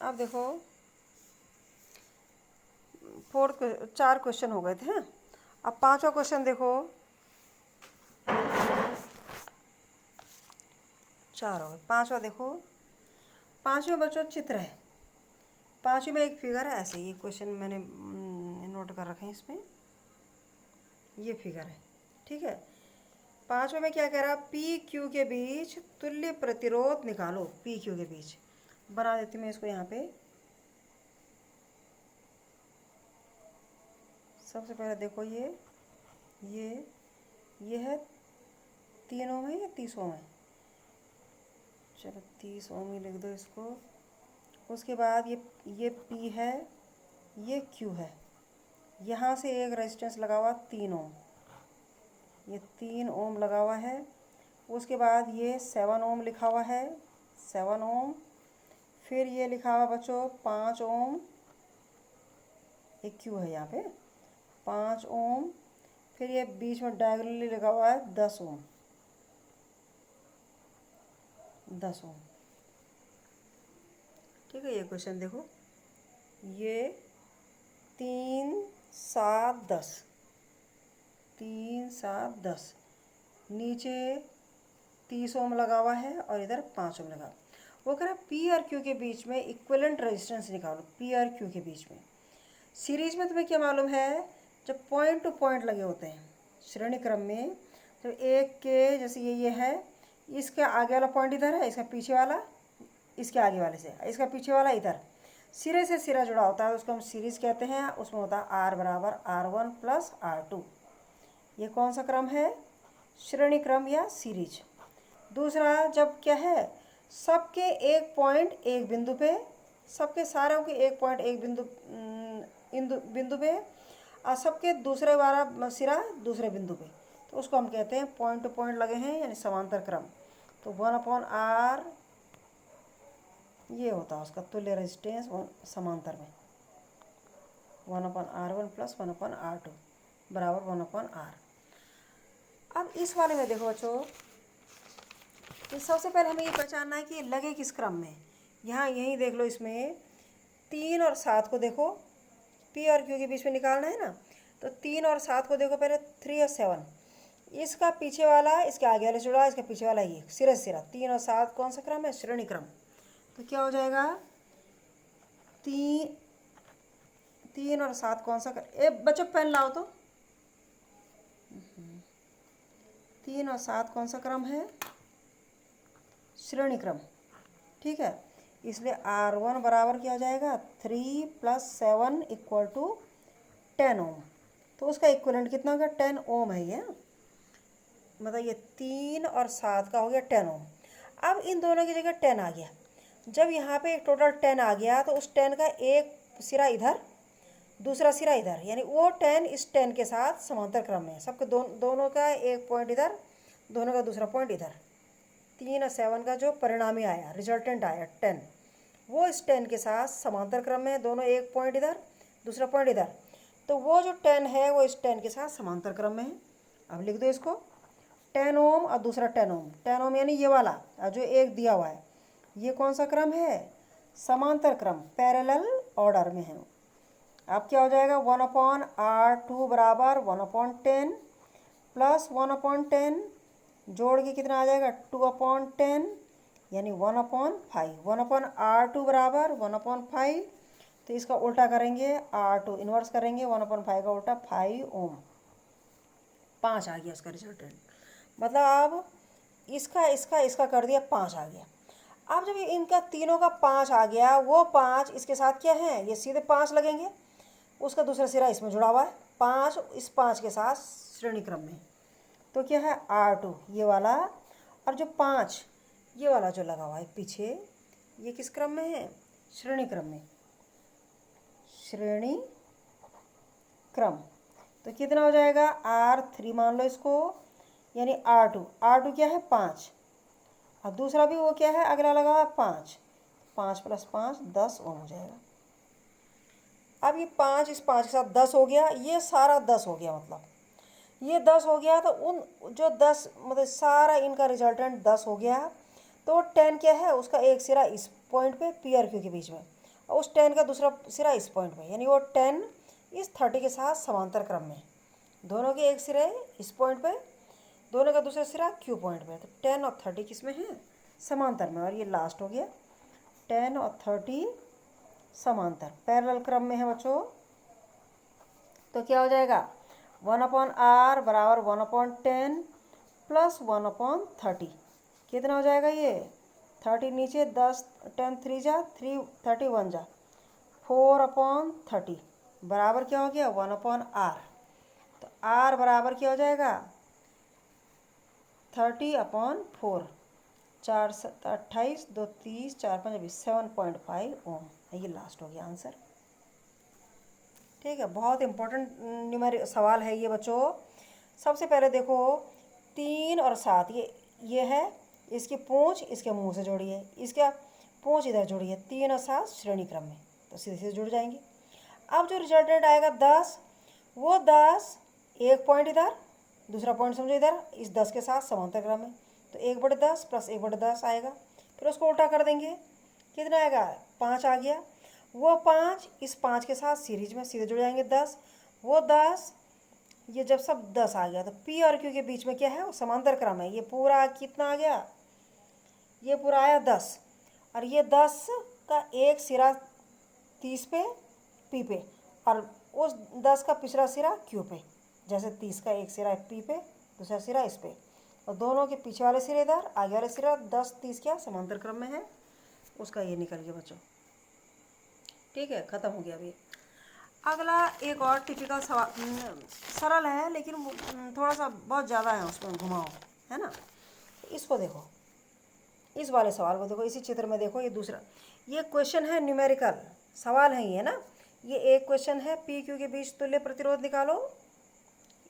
अब देखो 4 क्वेश्चन हो गए थे। अब 5वां क्वेश्चन देखो, 4 हो गए, 5वां देखो। 5वें बच्चों चित्र है, 5वें में एक फिगर है। ऐसे ये क्वेश्चन मैंने नोट कर रखे हैं, इसमें ये फिगर है, ठीक है। 5वें में क्या कह रहा, पी क्यू के बीच तुल्य प्रतिरोध निकालो। पी क्यू के बीच बना देती हूँ मैं इसको यहाँ पे। सबसे पहले देखो ये है 3 ओम है या 30 ओम है, चलो 30 ओम ही लिख दो इसको। उसके बाद ये पी है, ये क्यू है, यहाँ से एक रेजिस्टेंस लगा हुआ 3 ओम, ये 3 ओम लगा हुआ है। उसके बाद ये 7 ओम लिखा हुआ है, 7 ओम। फिर ये लिखा हुआ बच्चों 5 ओम, एक क्यू है यहाँ पे, 5 ओम। फिर ये बीच में डायगोनली लिखा हुआ है 10 ओम, 10 ओम, ठीक है। ये क्वेश्चन देखो, ये 3 7 10, 3 7 10, नीचे 30 ओम लगा हुआ है और इधर 5 ओम लगा। वो कह रहा है पी और क्यू के बीच में इक्विवेलेंट रेजिस्टेंस निकालो। पी और क्यू के बीच में सीरीज में तुम्हें क्या मालूम है, जब पॉइंट टू पॉइंट लगे होते हैं श्रेणी क्रम में, तो एक के जैसे ये है, इसका आगे वाला पॉइंट इधर है, इसका पीछे वाला इसके आगे वाले से, इसका पीछे वाला इधर, सिरे से सिरा जुड़ा होता है, उसको हम सीरीज कहते हैं। उसमें होता है आर बराबर R1 प्लस R2। ये कौन सा क्रम है, श्रेणी क्रम या सीरीज। दूसरा जब क्या है, सबके एक पॉइंट एक बिंदु पे, सबके सारों के एक पॉइंट एक बिंदु पे, और सबके दूसरे वाला सिरा दूसरे बिंदु पे, तो उसको हम कहते हैं पॉइंट टू पॉइंट लगे हैं, यानी समांतर क्रम। तो 1/R ये होता है उसका तुल्य रेजिस्टेंस समांतर में, 1/R1 प्लस 1/R2 बराबर 1/R। अब इस वाले में देखो बच्चों, तो सबसे पहले हमें ये पहचानना है कि ये लगे किस क्रम में। यहाँ यहीं देख लो, इसमें 3 और 7 को देखो, पी और क्यू के बीच में निकालना है ना, तो 3 और 7 को देखो पहले, 3 और 7, इसका पीछे वाला इसके आगे वाले से जुड़ा, इसका पीछे वाला ये सिरे से सिरा। 3 और 7 कौन सा क्रम है, श्रेणी क्रम। तो क्या हो जाएगा, 3 और 7 कौन सा बच्चों पेन लाओ तो, 3 और 7 कौन सा क्रम है, श्रेणी क्रम, ठीक है। इसलिए R1 बराबर क्या हो जाएगा, 3 + 7 = 10 ओम। तो उसका इक्विवेलेंट कितना होगा, 10 ओम है ये, मतलब ये 3 और 7 का हो गया 10 ओम। अब इन दोनों की जगह 10 आ गया। जब यहाँ पे एक टोटल 10 आ गया, तो उस 10 का एक सिरा इधर, दूसरा सिरा इधर, यानी वो 10 इस 10 के साथ समांतर क्रम में है। सबके दोनों का एक पॉइंट इधर, दोनों का दूसरा पॉइंट इधर। 3 और 7 का जो परिणामी आया, रिजल्टेंट आया 10, वो इस 10 के साथ समांतर क्रम में है, दोनों एक पॉइंट इधर, दूसरा पॉइंट इधर। तो वो जो 10 है वो इस 10 के साथ समांतर क्रम में है। अब लिख दो इसको, 10 ओम और दूसरा 10 ओम। 10 ओम यानी ये वाला जो एक दिया हुआ है, ये कौन सा क्रम है, समांतर क्रम, पैरेलल ऑर्डर में है। अब क्या हो जाएगा, 1/R2 बराबर 1/10 प्लस 1/10, जोड़ के कितना आ जाएगा, 2/10, यानी 1/5। 1/R2 बराबर 1/5, तो इसका उल्टा करेंगे, R2 इन्वर्स करेंगे, 1/5 का उल्टा 5 ओम, 5 आ गया इसका रिजल्टेंट। मतलब अब इसका कर दिया 5 आ गया। अब जब ये इनका तीनों का 5 आ गया, वो 5 इसके साथ क्या है, ये सीधे 5 लगेंगे, उसका दूसरा सिरा इसमें जुड़ा हुआ है, 5 इस 5 के साथ श्रेणी क्रम में। तो क्या है, R2 ये वाला, और जो 5 ये वाला जो लगा हुआ है पीछे, ये किस क्रम में है, श्रेणी क्रम में, श्रेणी क्रम। तो कितना हो जाएगा, R3 मान लो इसको, यानी R2 क्या है 5, और दूसरा भी वो क्या है अगला लगा हुआ है 5, 5 + 5 10 ओम हो जाएगा। अब ये 5 इस 5 के साथ 10 हो गया, ये सारा 10 हो गया, मतलब ये 10 हो गया। तो उन जो 10 मतलब सारा इनका रिजल्टेंट 10 हो गया। तो 10 क्या है, उसका एक सिरा इस पॉइंट पे पी और क्यू के बीच में, और उस 10 का दूसरा सिरा इस पॉइंट पे, यानी वो 10 इस 30 के साथ समांतर क्रम में, दोनों के एक सिरे इस पॉइंट पे, दोनों का दूसरा सिरा क्यू पॉइंट पे। तो 10 और 30 किस में है? समांतर में। और ये लास्ट हो गया, 10 और 30 समांतर पैरेलल क्रम में है बच्चों। तो क्या हो जाएगा? 1/r बराबर 1/10 प्लस 1/30। कितना हो जाएगा ये? 30 नीचे, 10 10 3 जा 3 31 जा 4/30 बराबर क्या हो गया? 1/r। तो r बराबर क्या हो जाएगा? 30/4, 4 7 28 2 30 4 5 20 7.5 ओम। ये लास्ट हो गया आंसर। ठीक है, बहुत इंपॉर्टेंट न्यूमेरिक सवाल है ये बच्चों। सबसे पहले देखो 3 और 7, ये है, इसकी पूंछ इसके मुंह से जोड़ी है, इसका पूंछ इधर जोड़ी है, 3 और 7 श्रेणी क्रम में, तो सीधे सीधे जुड़ जाएंगे। अब जो रिजल्टेंट आएगा 10, वो 10 एक पॉइंट इधर, दूसरा पॉइंट समझो इधर, इस 10 के साथ समांतर क्रम में, तो 1/10 प्लस 1/10 आएगा। फिर उसको उल्टा कर देंगे, कितना आएगा? 5 आ गया। वो 5 इस 5 के साथ सीरीज में सीधे जुड़ जाएंगे 10, वो 10, ये जब सब 10 आ गया तो पी और क्यू के बीच में क्या है? वो समांतर क्रम है। ये पूरा कितना आ गया? ये पूरा आया 10, और ये 10 का एक सिरा 30 पे पी पे, और उस 10 का पिछला सिरा क्यू पे। जैसे 30 का एक सिरा पी पे, दूसरा सिरा इस पे, और दोनों के पीछे वाले सिरे इधर, आगे वाले सिरा 10 30 क्या समांतर क्रम में है, उसका ये निकल गया बच्चों। ठीक है, ख़त्म हो गया अभी। अगला एक और टिपिकल सवाल, सरल है लेकिन थोड़ा सा बहुत ज़्यादा है उसमें घुमाओ, है ना। इसको देखो, इस वाले सवाल को देखो, इसी चित्र में देखो, ये दूसरा, ये क्वेश्चन है न्यूमेरिकल सवाल है ये ना। ये एक क्वेश्चन है, पी क्यू के बीच तुल्य प्रतिरोध निकालो,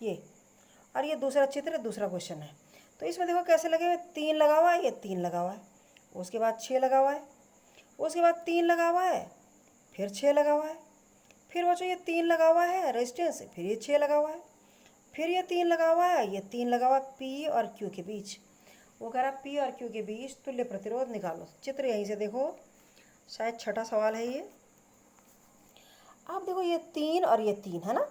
ये, और ये दूसरा चित्र, दूसरा क्वेश्चन है। तो इसमें देखो कैसे लगे हुए, 3 लगा हुआ है, ये 3 लगा हुआ है, उसके बाद 6 लगा हुआ है, उसके बाद 3 लगा हुआ है, फिर 6 लगा हुआ है, फिर बच्चों ये 3 लगा हुआ है रेजिस्टेंस, फिर ये 6 लगा हुआ है, फिर ये 3 लगा हुआ है, ये 3 लगा हुआ है पी और क्यू के बीच। वो कह रहा है पी और क्यू के बीच तुल्य प्रतिरोध निकालो। चित्र यहीं से देखो, शायद छठा सवाल है ये। आप देखो ये 3 और ये 3 है ना,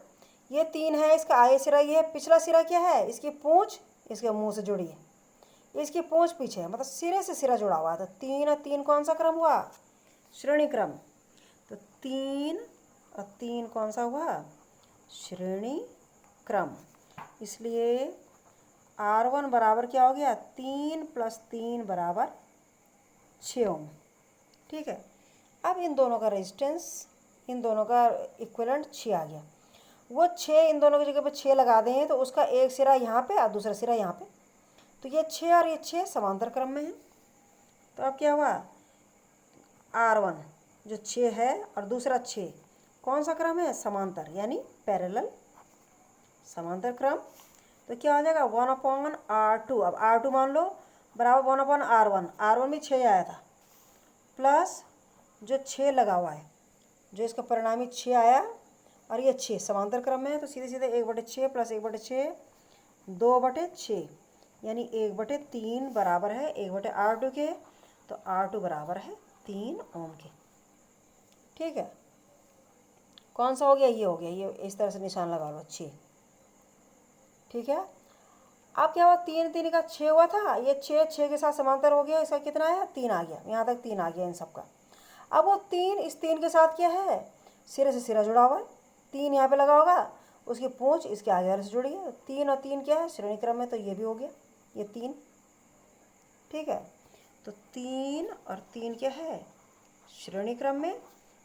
ये 3 है, इसका आगे सिरा ये है, पिछला सिरा क्या है? इसकी पूंछ इसके मुंह से जुड़ी है, इसकी पूंछ पीछे है, मतलब सिरे से सिरा जुड़ा हुआ है। तो 3 और 3 कौन सा क्रम हुआ? श्रेणी क्रम। तो 3 और 3 कौन सा हुआ? श्रेणी क्रम। इसलिए R1 बराबर क्या हो गया? 3 + 3 = 6 ओम। ठीक है, अब इन दोनों का रेजिस्टेंस, इन दोनों का इक्विवेलेंट 6 आ गया। वो 6 इन दोनों की जगह पे 6 लगा दें, तो उसका एक सिरा यहाँ पे और दूसरा सिरा यहाँ पे, तो ये 6 और ये 6 समांतर क्रम में है। तो अब क्या हुआ? R1 जो 6 है और दूसरा 6 कौन सा क्रम है? समांतर, यानी पैरेलल, समांतर क्रम। तो क्या हो जाएगा? 1/R2। अब R2 मान लो बराबर 1/R1, R1 भी 6 आया था, प्लस जो 6 लगा हुआ है, जो इसका परिणामी 6 आया, और ये 6 समांतर क्रम में है, तो सीधे सीधे 1/6 प्लस 1/6 2/6, यानी 1/3 बराबर है 1/R2 के। तो R2 बराबर है 3 ओम के। ठीक है, कौन सा हो गया? ये हो गया, ये इस तरह से निशान लगा लो 6। ठीक है, अब क्या हुआ? 3 3 का 6 हुआ था, ये 6 6 के साथ समांतर हो गया, इसका कितना आया? 3 आ गया, यहाँ तक 3 आ गया इन सब का। अब वो 3 इस 3 के साथ क्या है? सिरे से सिरा जुड़ा हुआ है, 3 यहाँ पे लगा होगा, उसकी पूंछ इसके आगे वाले से जुड़ी है। 3 और 3 क्या है? श्रेणी क्रम में, तो ये भी हो गया, ये 3। ठीक है, तो 3 और 3 क्या है? श्रेणी क्रम में।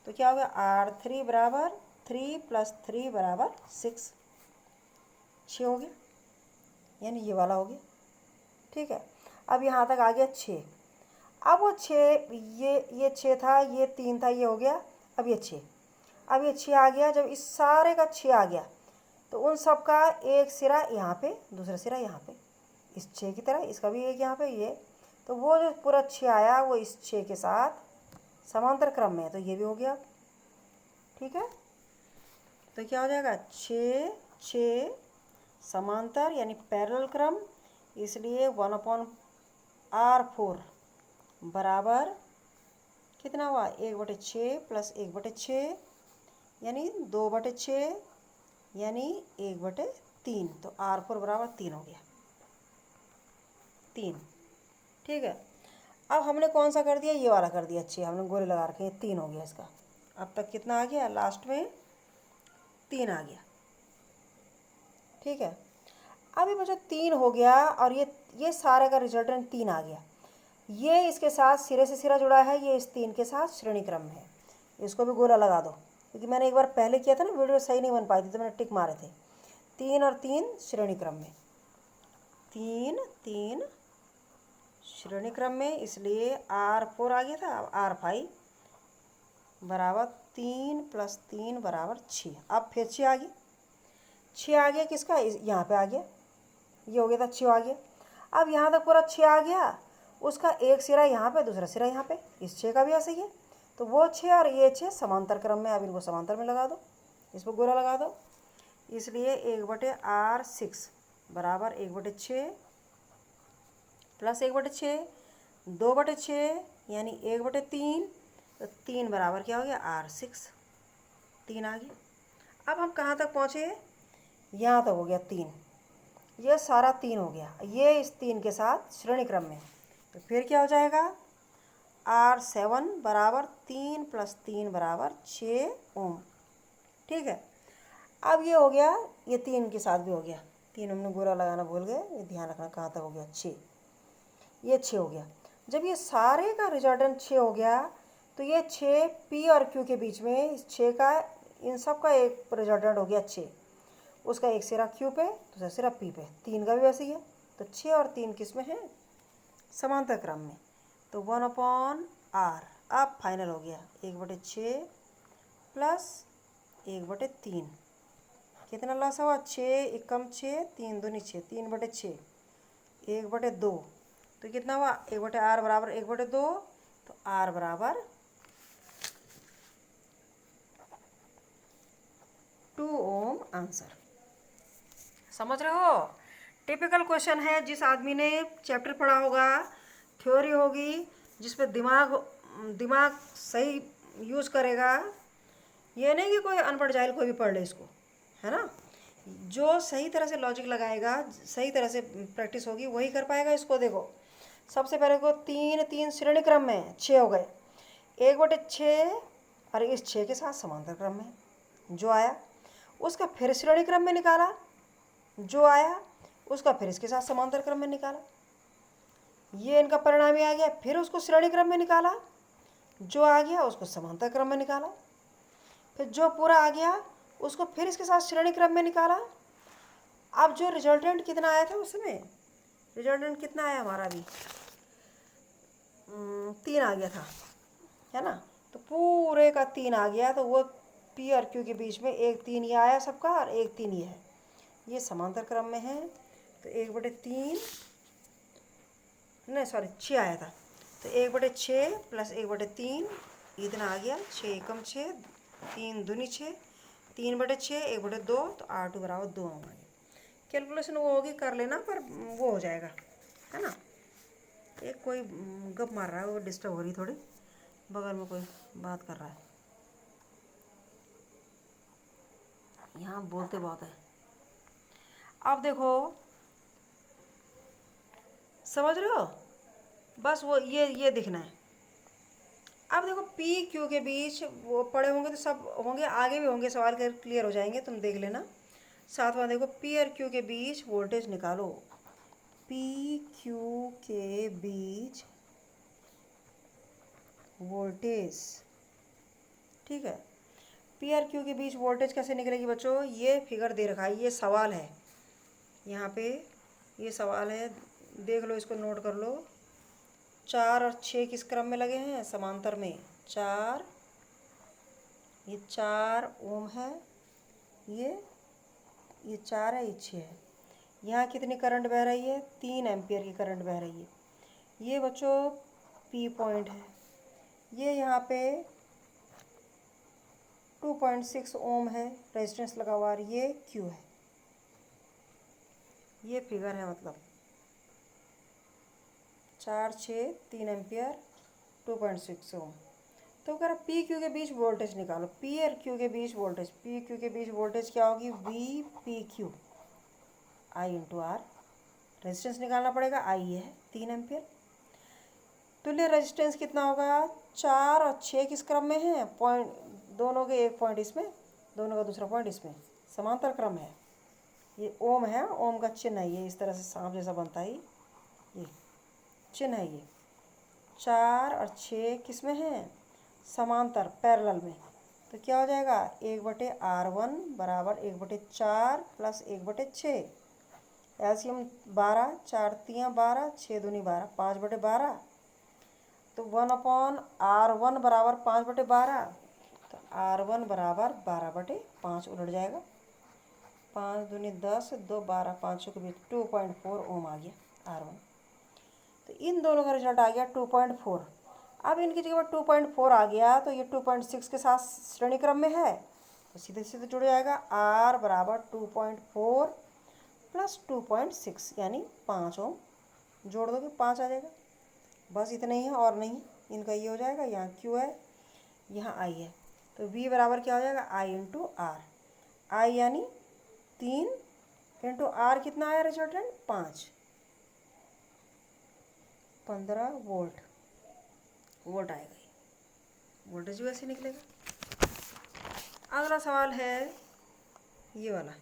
तो क्या होगा? R3 बराबर 3 + 3 = 6, 6 हो गया, यानी ये वाला हो गया। ठीक है, अब यहाँ तक आ गया 6। अब वो 6, ये 6 था, ये 3 था, ये हो गया, अब ये 6, अब ये 6 आ गया। जब इस सारे का 6 आ गया, तो उन सब का एक सिरा यहाँ पे, दूसरा सिरा यहाँ पे, इस 6 की तरह इसका भी एक यहाँ पे, ये, तो वो जो पूरा 6 आया वो इस 6 के साथ समांतर क्रम में है, तो ये भी हो गया। ठीक है, तो क्या हो जाएगा? 6 6 समांतर यानी पैरेलल क्रम, इसलिए 1/R4 बराबर कितना हुआ 1/6 प्लस 1/6 यानी 2/6 यानी 1/3। तो R4 बराबर 3 हो गया, 3। ठीक है, अब हमने कौन सा कर दिया, ये वाला कर दिया। अच्छे हमने गोले लगा रखे हैं, 3 हो गया इसका। अब तक कितना आ गया, लास्ट में 3 आ गया। ठीक है, अभी बच्चों 3 हो गया और ये सारे का रिजल्टेंट 3 आ गया। ये इसके साथ सिरे से सिरा जुड़ा है, ये इस 3 के साथ श्रेणी क्रम में है। इसको भी गोला लगा दो, क्योंकि मैंने एक बार पहले किया था ना, वीडियो सही नहीं बन पाई थी तो मैंने टिक मारे थे। 3 और 3 श्रेणी क्रम में, 3 श्रेणी क्रम में, इसलिए R4 आ गया था। अब R5 बराबर 3 + 3 बराबर 6। अब फिर 6 आ गया, 6 आ गया किसका, यहाँ पे आ गया, ये हो गया था 6 आ गया। अब यहाँ तक पूरा 6 आ गया, उसका एक सिरा यहाँ पे, दूसरा सिरा यहाँ पे, इस 6 का भी ऐसे ही है। तो वो 6 और ये 6 समांतर क्रम में, अब इनको समांतर में लगा दो, इस पर गोला लगा दो। इसलिए 1/R6 बराबर 1/6 प्लस 1/6, 2/6 यानी 1/3। तो 3 बराबर क्या हो गया, R6, 3 आ गया। अब हम कहाँ तक पहुँचे, यहाँ तक हो गया 3। ये सारा 3 हो गया, ये इस 3 के साथ श्रेणी क्रम में। तो फिर क्या हो जाएगा, R7 बराबर 3 + 3 बराबर 6 ओम। ठीक है, अब ये हो गया, ये 3 के साथ भी हो गया। 3 हमने गोला लगाना भूल गए, ये ध्यान रखना कहाँ तक हो गया, 6। ये 6 हो गया। जब ये सारे का रिजल्टेंट 6 हो गया, तो ये 6 P और Q के बीच में, इस 6 का, इन सब का एक रिजल्टेंट हो गया 6। उसका एक सिरा Q पे, दूसरा सिरा P पे, 3 का भी वैसे ही है। तो 6 और 3 किस में है, समांतर क्रम में। तो 1/R। अब फाइनल हो गया 1/6 प्लस 1/3। कितना लॉस हुआ, 6 एकम 6, 3 दूनी 6, 3/6, 1/2। तो कितना हुआ, 1/R बराबर 1/2। तो R बराबर 2 ओम आंसर। समझ रहे हो, टिपिकल क्वेश्चन है। जिस आदमी ने चैप्टर पढ़ा होगा, थ्योरी होगी, जिस पे दिमाग सही यूज़ करेगा, ये नहीं कि कोई अनपढ़ जाहिल कोई भी पढ़ ले इसको, है ना। जो सही तरह से लॉजिक लगाएगा, सही तरह से प्रैक्टिस होगी, वही कर पाएगा इसको। देखो सबसे पहले को 3 श्रेणी क्रम में 6 हो गए, 1/6 और इस 6 के साथ समांतर क्रम में जो आया, उसका फिर श्रेणी क्रम में निकाला, जो आया उसका फिर इसके साथ समांतर क्रम में निकाला, ये इनका परिणाम ही आ गया। फिर उसको श्रेणी क्रम में निकाला, जो आ गया उसको समांतर क्रम में निकाला, फिर जो पूरा आ गया उसको फिर इसके साथ श्रेणी क्रम में निकाला। अब जो रिजल्टेंट कितना आया था उसमें, रिजल्टेंट कितना आया हमारा भी, 3 आ गया था, है ना। तो पूरे का 3 आ गया, तो वो P और Q के बीच में एक 3 ये आया सबका, और एक 3 ये है, ये समांतर क्रम में है। तो 1/3, नहीं सॉरी 6 आया था। तो 1/6 प्लस 1/3 इतना आ गया, 6 एकम 6, 3 दूनी 6, 3/6, 1/2। तो R2 बराबर 2 आ गया। कैलकुलेशन वो होगी, कर लेना, पर वो हो जाएगा, है ना। एक कोई गप मार रहा है, वो डिस्टर्ब हो रही थोड़ी, बगल में कोई बात कर रहा है, यहाँ बोलते बहुत है। अब देखो, समझ रहे हो, बस वो ये दिखना है। अब देखो P Q के बीच वो पड़े होंगे तो सब होंगे, आगे भी होंगे, सवाल क्लियर हो जाएंगे, तुम देख लेना। सातवां देखो, P और Q के बीच वोल्टेज निकालो। P Q के बीच वोल्टेज, ठीक है। P और Q के बीच वोल्टेज कैसे निकलेगी बच्चों, ये फिगर दे रखा है, ये सवाल है, यहाँ पे ये सवाल है, देख लो, इसको नोट कर लो। 4 और 6 किस क्रम में लगे हैं, समांतर में। 4, ये 4 ओम है, ये 4 है, ये 6 है। यहाँ कितनी करंट बह रही है, 3 एम्पियर की करंट बह रही है। ये बच्चों P पॉइंट है, ये यहाँ पे 2.6 ओम है, रेजिस्टेंस लगा हुआ, ये Q है। ये फिगर है, मतलब 4, 6, 3 एम्पियर, 2.6 ओम। तो कह रहा पी क्यू के बीच वोल्टेज निकालो। पी और क्यू के बीच वोल्टेज, पी क्यू के बीच वोल्टेज क्या होगी? V P Q I into R. Resistance निकालना पड़ेगा, आई ये है 3 एम्पियर। तुल्य रेजिस्टेंस कितना होगा? 4 और 6 किस क्रम में है? पॉइंट, दोनों के एक पॉइंट इसमें, दोनों का दूसरा पॉइंट इसमें, समांतर क्रम है। ये ओम है, ओम का चिन्ह है ये, इस तरह से सांप जैसा बनता है ये चिन्ह है। ये 4 और 6 किस में है? समांतर, पैरेलल में। तो क्या हो जाएगा? 1/R1 बराबर 1/4 प्लस 1/6। एलसीएम 12, 4 3 12, 6 दूनी 12, 5/12। तो 1/R1 बराबर 5/12। तो R1 बराबर 12/5 उलट जाएगा। 5 दूनी 10, 2 12, 5 के बीच 2.4 ओम आ गया R1। तो इन दोनों का रिजल्ट आ गया 2.4। अब इनकी जगह पर 2.4 आ गया तो ये 2.6 के साथ श्रेणी क्रम में है, तो सीधे सीधे जुड़ जाएगा। R बराबर 2.4 प्लस 2.6 यानी 5 ओम। जोड़ दोगे 5 आ जाएगा। बस इतना ही है और नहीं। इनका ये हो जाएगा, यहाँ Q है, यहाँ I है। तो V बराबर क्या हो जाएगा? I into are. I यानी 3 इंटू आर कितना आया रिजल्टेंट? 5, 15 वोल्ट आएगा। वोल्टेज भी वैसे निकलेगा। अगला सवाल है ये वाला।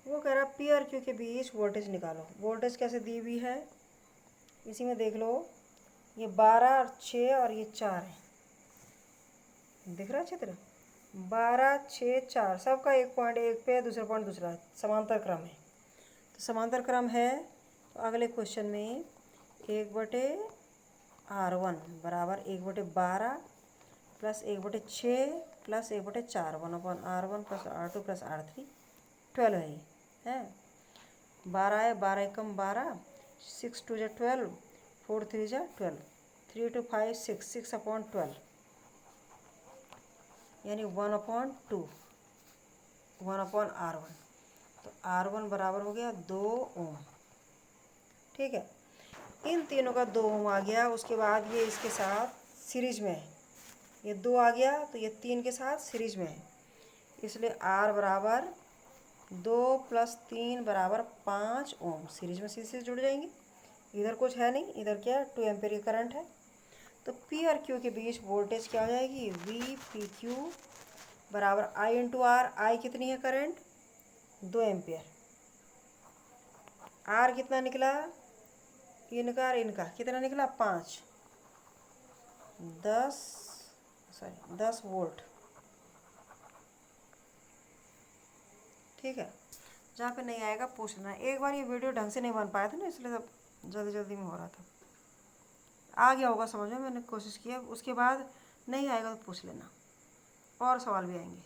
वो कह रहा पी और क्यू के बीच वोल्टेज निकालो। वोल्टेज कैसे दी हुई है इसी में देख लो। ये 12 और 6 और ये 4 है, दिख रहा है चित्र? 12 6 4 सबका एक पॉइंट एक पे, दूसरा पॉइंट दूसरा है, समांतर क्रम है। तो समांतर क्रम है तो अगले क्वेश्चन में 1/R1 बराबर 1/12 plus 1/6 plus 1/4, 1/R1 plus R2 plus R3, 12 है ये है। 12 है, 12 एकम 12, 6 2 जा 12, 4 3 जा 12, 3 2 5 6, 6/12 यानी 1/2, 1/R1। तो R1 बराबर हो गया 2 ओम। ठीक है, इन तीनों का 2 ओम आ गया। उसके बाद ये इसके साथ सीरीज में है, ये 2 आ गया तो ये 3 के साथ सीरीज में है, इसलिए R बराबर 2 प्लस 3 बराबर 5 ओम। सीरीज में सीरीज से जुड़ जाएंगे। इधर कुछ है नहीं, इधर क्या है? 2 एम्पियर की करंट है। तो P और Q के बीच वोल्टेज क्या हो जाएगी? V पी क्यू बराबर I इंटू आर। आई कितनी है करंट? 2 एम्पियर। R कितना निकला? इनका और इनका कितना निकला? 5, 10 वोल्ट। ठीक है, जहाँ पे नहीं आएगा पूछ लेना। एक बार ये वीडियो ढंग से नहीं बन पाया था ना, इसलिए सब जल्दी जल्दी में हो रहा था। आ गया होगा समझ में, मैंने कोशिश किया। उसके बाद नहीं आएगा तो पूछ लेना, और सवाल भी आएंगे।